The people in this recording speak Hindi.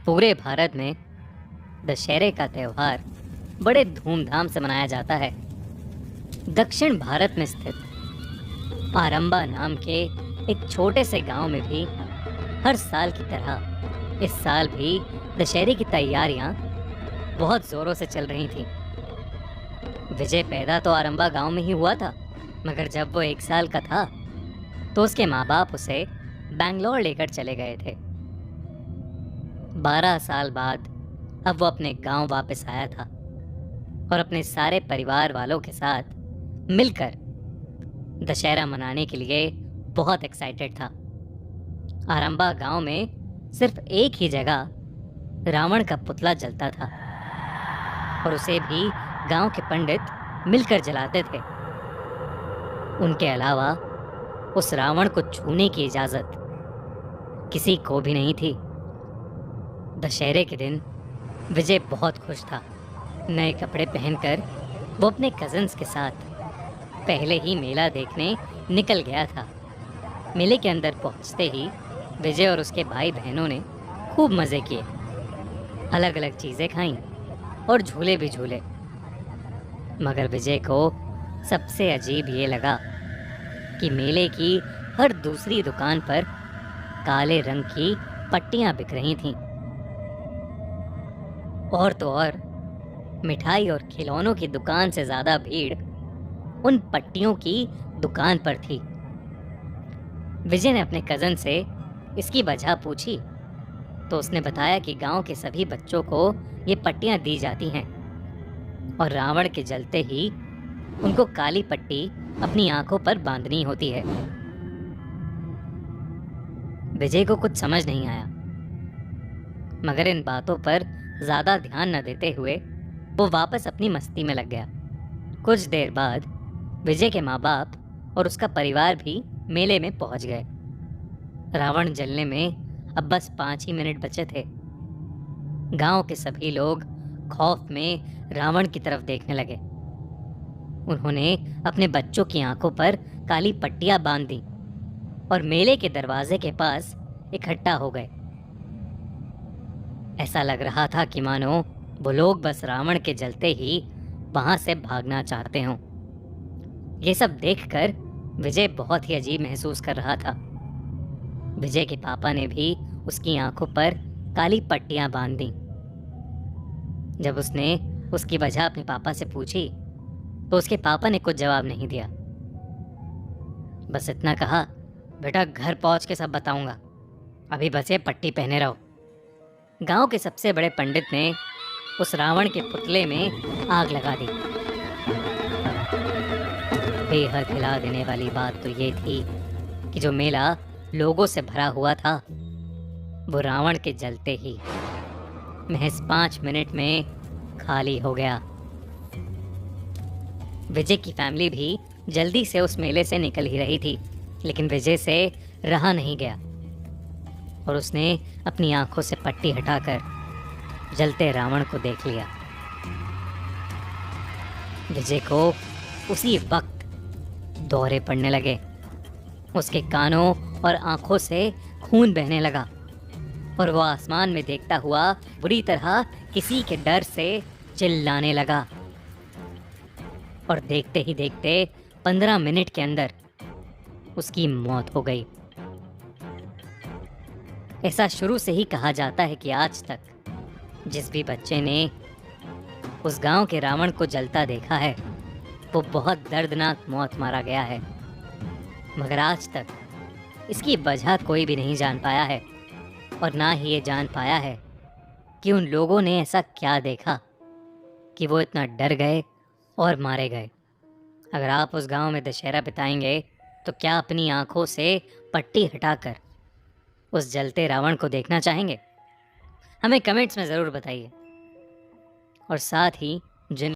पूरे भारत में दशहरे का त्योहार बड़े धूमधाम से मनाया जाता है। दक्षिण भारत में स्थित आरंबा नाम के एक छोटे से गांव में भी हर साल की तरह इस साल भी दशहरे की तैयारियां बहुत जोरों से चल रही थीं। विजय पैदा तो आरंबा गांव में ही हुआ था, मगर जब वो 1 साल का था तो उसके माँ बाप उसे बैंगलोर लेकर चले गए थे। 12 साल बाद अब वो अपने गांव वापस आया था और अपने सारे परिवार वालों के साथ मिलकर दशहरा मनाने के लिए बहुत एक्साइटेड था। आरंबा गांव में सिर्फ एक ही जगह रावण का पुतला जलता था और उसे भी गांव के पंडित मिलकर जलाते थे। उनके अलावा उस रावण को छूने की इजाजत किसी को भी नहीं थी। दशहरे के दिन विजय बहुत खुश था। नए कपड़े पहनकर वो अपने कजिन्स के साथ पहले ही मेला देखने निकल गया था। मेले के अंदर पहुंचते ही विजय और उसके भाई बहनों ने खूब मज़े किए, अलग अलग चीज़ें खाईं और झूले भी झूले। मगर विजय को सबसे अजीब ये लगा कि मेले की हर दूसरी दुकान पर काले रंग की पट्टियां बिक रही थीं। और तो और मिठाई और खिलौनों की दुकान से ज़्यादा भीड़ उन पट्टियों की दुकान पर थी। विजय ने अपने कज़न से इसकी वजह पूछी तो उसने बताया कि गांव के सभी बच्चों को ये पट्टियां दी जाती हैं और रावण के जलते ही उनको काली पट्टी अपनी आंखों पर बांधनी होती है। विजय को कुछ समझ नहीं आया, मगर इन बातों पर ज्यादा ध्यान न देते हुए वो वापस अपनी मस्ती में लग गया। कुछ देर बाद विजय के माँ बाप और उसका परिवार भी मेले में पहुंच गए। रावण जलने में अब बस 5 ही मिनट बचे थे। गांव के सभी लोग खौफ में रावण की तरफ देखने लगे। उन्होंने अपने बच्चों की आंखों पर काली पट्टियां बांध दी और मेले के दरवाजे के पास इकट्ठा हो गए। ऐसा लग रहा था कि मानो वो लोग बस रावण के जलते ही वहां से भागना चाहते हों। ये सब देखकर विजय बहुत ही अजीब महसूस कर रहा था। विजय के पापा ने भी उसकी आंखों पर काली पट्टियां बांध दी। जब उसने उसकी वजह अपने पापा से पूछी तो उसके पापा ने कुछ जवाब नहीं दिया। बस इतना कहा, बेटा घर पहुंच के सब बताऊंगा, अभी बस ये पट्टी पहने रहो। गांव के सबसे बड़े पंडित ने उस रावण के पुतले में आग लगा दी। बेहद हिला देने वाली बात तो ये थी कि जो मेला लोगों से भरा हुआ था वो रावण के जलते ही महज 5 मिनट में खाली हो गया। विजय की फैमिली भी जल्दी से उस मेले से निकल ही रही थी, लेकिन विजय से रहा नहीं गया और उसने अपनी आंखों से पट्टी हटाकर जलते रावण को देख लिया। विजय को उसी वक्त दौरे पड़ने लगे। उसके कानों और आंखों से खून बहने लगा और वो आसमान में देखता हुआ बुरी तरह किसी के डर से चिल्लाने लगा। और देखते ही देखते 15 मिनट के अंदर उसकी मौत हो गई। ऐसा शुरू से ही कहा जाता है कि आज तक जिस भी बच्चे ने उस गांव के रावण को जलता देखा है वो बहुत दर्दनाक मौत मारा गया है। मगर आज तक इसकी वजह कोई भी नहीं जान पाया है और ना ही ये जान पाया है कि उन लोगों ने ऐसा क्या देखा कि वो इतना डर गए और मारे गए। अगर आप उस गांव में दशहरा बिताएंगे तो क्या अपनी आंखों से पट्टी हटाकर उस जलते रावण को देखना चाहेंगे? हमें कमेंट्स में ज़रूर बताइए। और साथ ही जिन